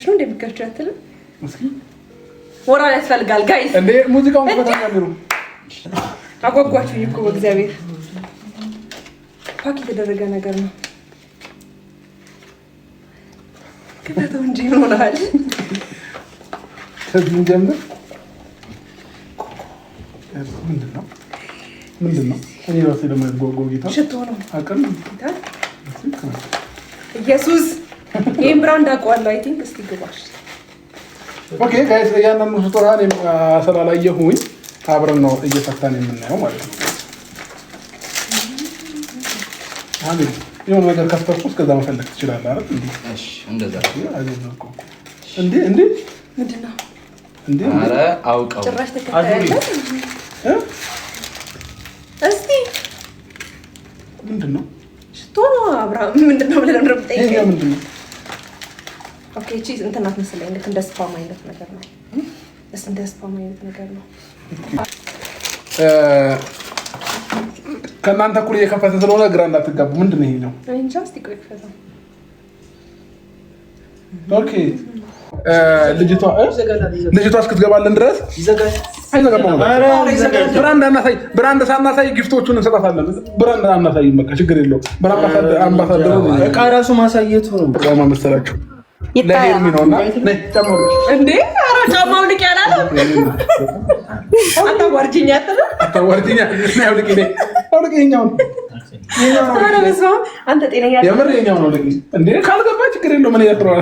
ነው እንደምትከፍቱ አትልም እስኪ ሞራል ያስፈልጋል ጋይስ እንዴ ሙዚቃውን ከተናገሩ አጓጓችሁ እኮ በእግዚአብሔር ፓክ የተደረገ ነገር ነው ከታው እንጂ ሞራል ከዚህ ጀምር ምንድነው እኔ ራሴ ለማድረግ ጌታ ሽቶ ነው አቀም ጌታ ኢየሱስ ይሄን ብራንድ አቋለው አይ ቲንክ እስቲ ግባሽ ኦኬ ጋይስ ያንን ፍጡራን አሰላላየሁኝ አብረን ነው እየፈታን የምናየው ማለት ነው አሜን የሆነ ነገር ከፍተርኩ እስከዛ መፈለግ ትችላለህ አይደል እንዴ እሺ እንደዛ አይደለም እንዴ ምንድነው እንዴ አረ አውቀው ጭራሽ ተከታያለህ እስቲ ምንድነው ሽቶ ነው አብራም ምንድነው ብለን ረብጠኝ ይሄ ምንድነው ኦኬ ቺዝ እንትናት መሰለኝ ልክ እንደ ስፓም አይነት ነገር ነው እንደ ስፓም አይነት ነገር ነው ከናንተ እኩል እየከፈተ ስለሆነ ግራ እንዳትጋቡ ምንድነው ይሄ ነው እንጃ እስቲ ቆይ ፈታ ኦኬ ልጅቷ እስክትገባልን ድረስ ይዘጋል ብራንድ ሳናሳይ ጊፍቶቹን እንሰጣታለን ብራንድ ሳናሳይ በቃ ችግር የለውም ብራንድ አምባሳደር እቃ ራሱ ማሳየቱ ነው ፕሮግራም መሰላችሁ ለሄርሚ ነውና ነጭማው እንዴ አራ ጫማው ልቅ ያላለ አታዋርጂኛ አታዋርጂኛ ነው ልቅኛው አንተ ጤነኛ የምር የኛው ነው ልቅ እንዴ ካልገባ ችግር የለውም ምን ያጥራል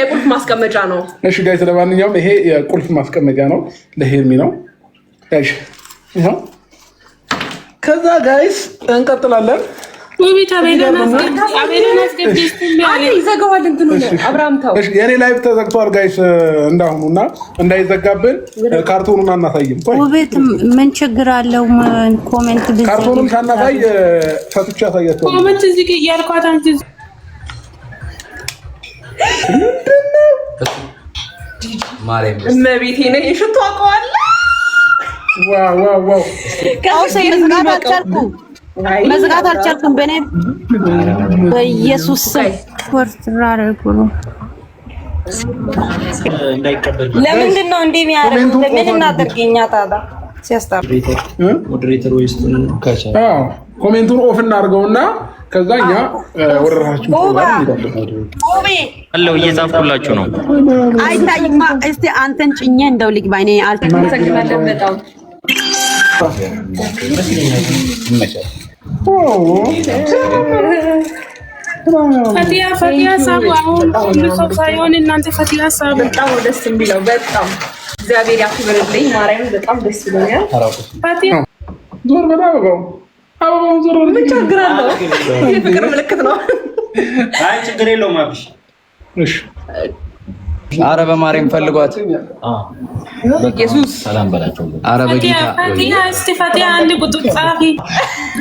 የቁልፍ ማስቀመጫ ነው እሺ ጋይስ ለማንኛውም ይሄ የቁልፍ ማስቀመጫ ነው ለሄርሚ ነው እሺ ይሄው ከዛ ጋይስ እንቀጥላለን ውቢት አቤናስ ይዘጋዋል እንትኑ አብራም ተው እሺ የኔ ላይቭ ተዘግቷል ጋይስ እንዳሁኑና እንዳይዘጋብን ካርቶኑን አናሳይም ውቢት ምን ችግር አለው ኮሜንት ቢዘጋ ካርቶኑን ሳናሳይ ፈትቼ አሳያቸው ኮሜንት እዚህ ጋር ያልኳት አንቺ ማርያም እመቤቴ ነኝ ሽቶ አውቀዋለሁ ዋው መዝጋት አልቻልኩም በኔ በኢየሱስ ወርትራረ ኩሩ እንዳይቀበል ለምንድን ነው እንዴ የሚያደርጉት ለምን እናደርገኛ ታዳ ሲያስታር ሞዴሬተር ወይስ ካቻ ኮሜንቱን ኦፍ እናድርገውና ከዛኛ ወረራችሁ አለው እየጻፍኩላችሁ ነው አይታይማ እስቲ አንተን ጭኜ እንደው ልግባ እኔ አልተሰግናለሁ በጣም ፈቲያ ሳቡ አሁን ሁሉ ሰው ሳይሆን እናንተ ፈቲያ ሳቡ በጣም ደስ የሚለው በጣም እግዚአብሔር ያክብርልኝ ማርያም በጣም ደስ ይለኛል ፈቲያ ዞር በላ አበባው ዞር በላ ምን ችግር አለው የፍቅር ምልክት ነው አይ ችግር የለውም አብሽ እሺ አረ በማርያም ፈልጓት ኢየሱስ ሰላም በላቸው አረ በጌታ ፈቲያ አንድ ቁጥር ጻፊ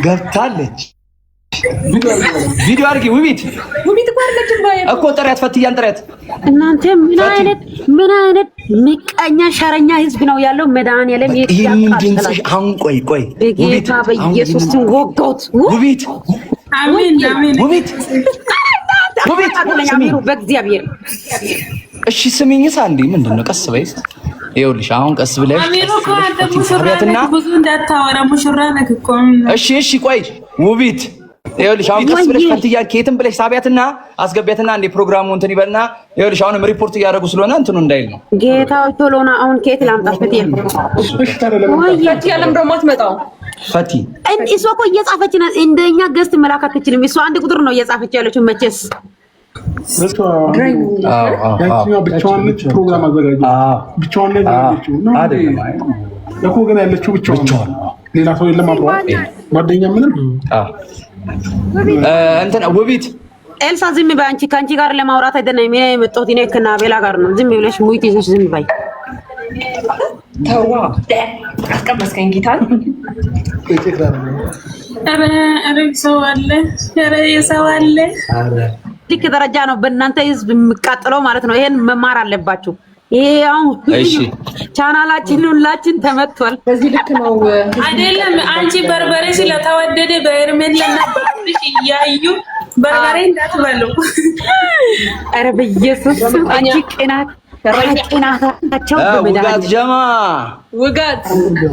ገብታለች ቪዲዮ አድርጊ ውቢት ጓርለችን ባይ እኮ ጥሪያት ፈትያን ጥሪያት እናንተ ምን አይነት ሚቀኛ ሸረኛ ህዝብ ነው ያለው መድኃኒዓለም ይያቃጥላል አሁን ቆይ በጌታ በኢየሱስ ወጎት ውቢት አሜን ውቢት አሜን በእግዚአብሔር እሺ ስሚኝስ አንዴ ምንድነው ቀስ በይስ ይኸውልሽ አሁን ቀስ ብለሽ አሜሩ ካንተ ሙሽራና ብዙ እንዳታወራ ሙሽራ ነክ እኮ እሺ ቆይ ውቢት ይኸውልሽ አሁን ቀስ ብለሽ ፈትያ ከየትም ብለሽ ሳቢያትና አስገቢያትና እንደ ፕሮግራሙ እንትን ይበልና ይኸውልሽ አሁንም ሪፖርት እያደረጉ ስለሆነ እንትኑ እንዳይል ነው ጌታው ቶሎና አሁን ከየት ላምጣበት ፈቲ ያለም ደግሞ አትመጣው ፈቲ እሷ እኮ እየጻፈች ነው እንደኛ ገስት መላክ አትችልም እሷ አንድ ቁጥር ነው እየጻፈች ያለችው መቼስ ብቻዋን ነች ፕሮግራም አዘጋጅ ብቻዋን ነች አይደለም እኮ ግን ያለችው ብቻዋን ሌላ ሰው የለም አብሮ ጓደኛ ምንም እንትን ውቢት ኤልሳ ዝም በይ አንቺ ካንቺ ጋር ለማውራት አይደለም እኔ የመጣሁት እኔ ከና ቤላ ጋር ነው ዝም ብለሽ ሙይት ይዘሽ ዝም በይ ተዋ አስቀመስከኝ ጌታን አረ ሰው አለ ልክ ደረጃ ነው በእናንተ ህዝብ የሚቃጠለው ማለት ነው ይሄን መማር አለባችሁ ይሄ አሁን እሺ ቻናላችን ሁላችን ተመቷል በዚህ ልክ ነው አይደለም አንቺ በርበሬ ስለተወደደ በርሜልና ባልሽ ያዩ በርበሬ እንዳትበሉ። ኧረ በኢየሱስ አንቺ ቅናት ቅናታቸው ውጋት ጀማ ውጋት።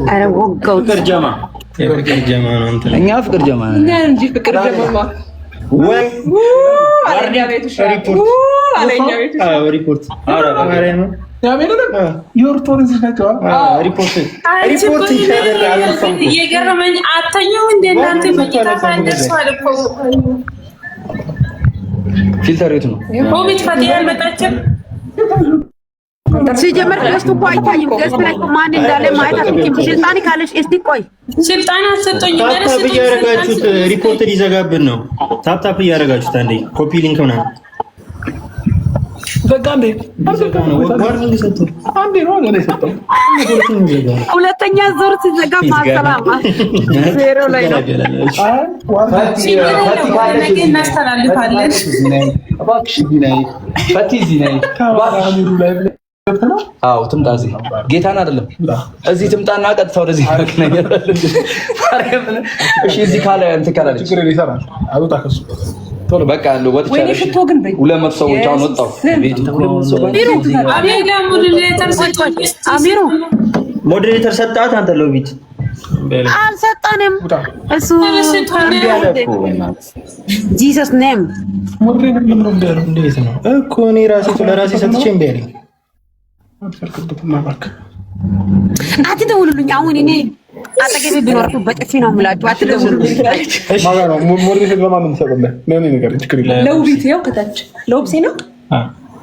ኧረ ወጋው ፍቅር ጀማ ነው እንትን እኛ ፍቅር ጀማ ነን እኛ እንጂ ፍቅር ጀማ ወይ አረኛ ቤቱ ሪፖርት አለኛ ቤቱ ሪፖርት አረ ነው ያሜነንም የኦርቶዶክስ ናቸው ሪፖርት የገረመኝ አተኛው እንደ እናንተ በቂታ ታንደስ አልኮ ፊልተር የቱ ነው ሆቢት ፈዲያ መጣችም ሲጀመር ገስቱ እኮ አይታይም። ገስት ላይ ማን እንዳለ ማየት አትችልም። ስልጣን ካለሽ እስቲ ቆይ ስልጣን አሰጠኝ ማለት ታፕ እያደረጋችሁት ሪፖርት ሊዘጋብን ነው። ታፕ እያደረጋችሁት አንዴ ኮፒ ሊንክ ምናምን በቃ እንዴ ዋርኒንግ ሰጥቶ አንዴ ነው እኔ ሰጠው ሁለተኛ ዙር ሲዘጋ ማሰላማ ዜሮ ላይ ነው። ነገ እናስተላልፋለን። እባክሽ ዚናይ ፈቲ ዚናይ ካሜሩ ላይ አዎ ትምጣ እዚህ ጌታን አይደለም እዚህ ትምጣና ቀጥታ ወደዚህ ያገናኛለን። እሺ እዚህ ካለ እንትን ካላለች ችግር ይሰራል። አውጣ ከሱ ቶሎ በቃ ያለው ወጥቻለሁ። ወይኔ ሽቶ ግን በይ 200 ሰዎች አሁን ወጣው ቤቱ አሚሩ ሞዴሬተር ሰጣት አንተ ሎቢት አልሰጠንም። እሱ ጂሰስ ኔም ሞድሬት ምን ነው እንዴት ነው እኮ እኔ ራሴ ለራሴ ሰጥቼ እምቢ አለኝ። አትደውሉልኝ። አሁን እኔ አጠገቤ ቢኖርኩ በጥፊ ነው የምላችሁ። አትደውሉልኝ። ማጋ ነው ሞድሬት ለማን እንሰጥልህ? ለኔ ነገር ችግር የለም። ለውቢት ያው ከታች ለውብሴ ነው።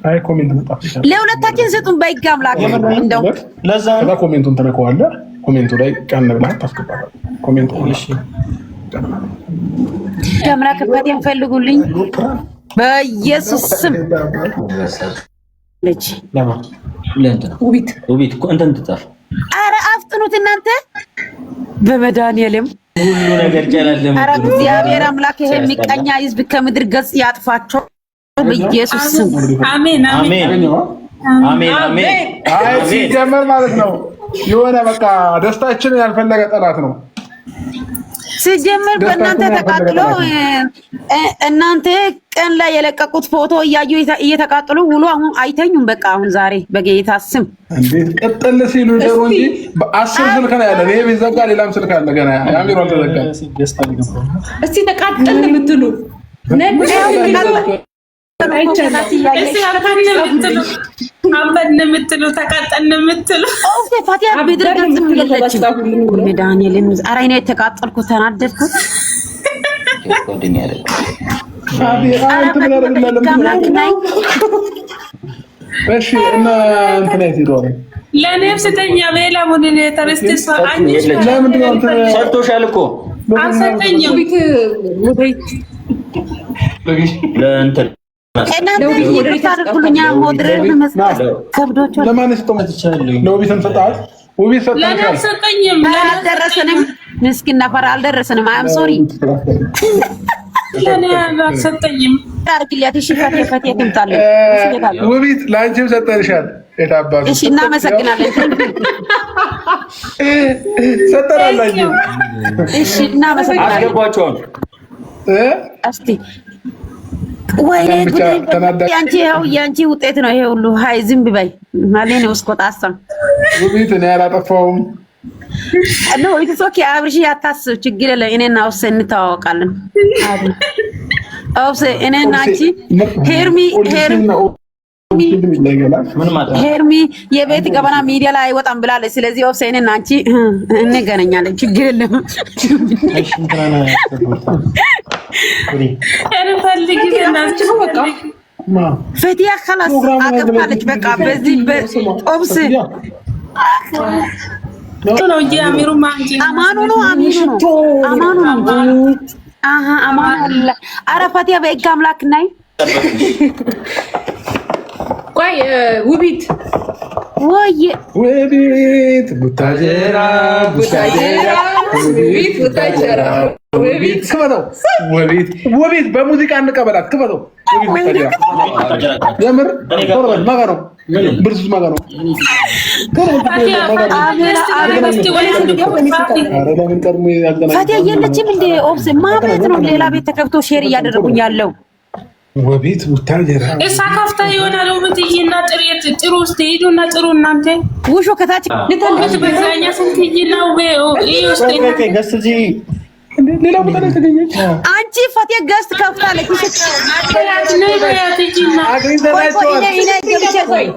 አይ ኮሜንት መጣፍ ለሁለታችን ስጡን። በሕግ አምላክ እንደው ለዛ ከዛ ኮሜንቱን ተነካዋለህ። ኮሜንቱ ላይ ጫን ብለህ ታስገባለህ። ኮሜንቱ እሺ አምላክ በደም ፈልጉልኝ በኢየሱስ ስም። ልጅ ውቢት እኮ እንትን ትጻፍ። ኧረ አፍጥኑት እናንተ በመድኃኒዓለም ሁሉ ነገር ጨለለም። ኧረ እግዚአብሔር አምላክ ይሄ የሚቀኛ ህዝብ ከምድር ገጽ ያጥፋቸው በኢየሱስ ስም። አሜን አሜን አሜን አሜን። አይ ሲጀመር ማለት ነው የሆነ በቃ ደስታችንን ያልፈለገ ጠላት ነው ሲጀመር በእናንተ ተቃጥሎ እናንተ ቀን ላይ የለቀቁት ፎቶ እያዩ እየተቃጠሉ ውሎ አሁን አይተኙም። በቃ አሁን ዛሬ በጌታ ስም እንዴት ቀጠለ ሲሉ ደግሞ እንጂ በ10 ስልክ ነው ያለ። ይሄ ቢዘጋ ሌላም ስልክ አለ ገና ያሚሮ ተዘጋ። እስቲ ተቃጠል የምትሉ አበድን የምትሉ ተቃጠልን የምትሉ ፋቲያ ቢድረገጽ ምለለች መድኃኒዓለም ኧረ እኔ የተቃጠልኩት ተናደድኩት። እሺ እና እንትን አይተው ለነፍስ ተኛ በላ ሙኒኔ ተረስተስ አንቺ ለምንድን ነው ሰጥቶሻል እኮ አልሰጠኝም። ለእንትን እናንተ ሞዴሬት አድርጉልኛ። ሞዴሬት መስጠት ከብዶቻል። ለማን ሰጥቶኛል? ለውቢት ሰጣት። ውቢት ሰጣት። አልሰጠኝም። አልደረሰንም። ምስኪን ነፈር አልደረሰንም። አይ አም ሶሪ ለኔ አልሰጠኝም። ታርግሊያት እሺ ፈቴ ትምጣለች። ውቢት ላንቺም ሰጠንሻል። የታባቱ እሺ እናመሰግናለን። ሰጠናላችሁ። እሺ እናመሰግናለን። አስገቧቸው እስቲ ወይኔ ያንቺ ይኸው ያንቺ ውጤት ነው ይሄ ሁሉ። ሃይ ዝም በይ ማለኔ ውስጥ ቆጣሰም ውቢት እኔ አላጠፋሁም። ነው ኢትስ ኦኬ። አብርሽ ያታስብ ችግር የለም። እኔና ውስጥ እንተዋወቃለን። አውስ እኔና አንቺ ሄርሚ የቤት ገበና ሚዲያ ላይ አይወጣም ብላለች። ስለዚህ ኦፍሴ እኔና አንቺ እንገናኛለን። ችግር የለም። ፈቲያ خلاص አገብታለች። በቃ በዚህ ኦፍሴ ነው ያሚሩ ማንጂ አማኑ ነው አማኑ ነው። አሃ አማኑ ኧረ ፈቲያ በሕግ አምላክ ናይ ቆይ ውቢት ውቢት ቡታጀራ ውቢት ክበተው ውቢት በሙዚቃ እንቀበላት። ክበተው የምር መገረው ብርዙ ማጋራ ፈቲያ የለችም እንደ ኦብስ ማቤት ነው ሌላ ቤት ተከፍቶ ሼር እያደረጉኝ ያለው ወቤት ወታደራ እሳ ከፍታ ይሆናል ወብትይና ጥሪት ጥሩ ውስጥ ሄዱና ጥሩ እናንተ ውሾ ከታች ለታውቁት በዛኛ ስንትይና ገስጂ ሌላ ቦታ ላይ ተገኘች አንቺ ፈቲያ ገስት ከፍታለች ነይ በያትጂና ቆይ ቆይ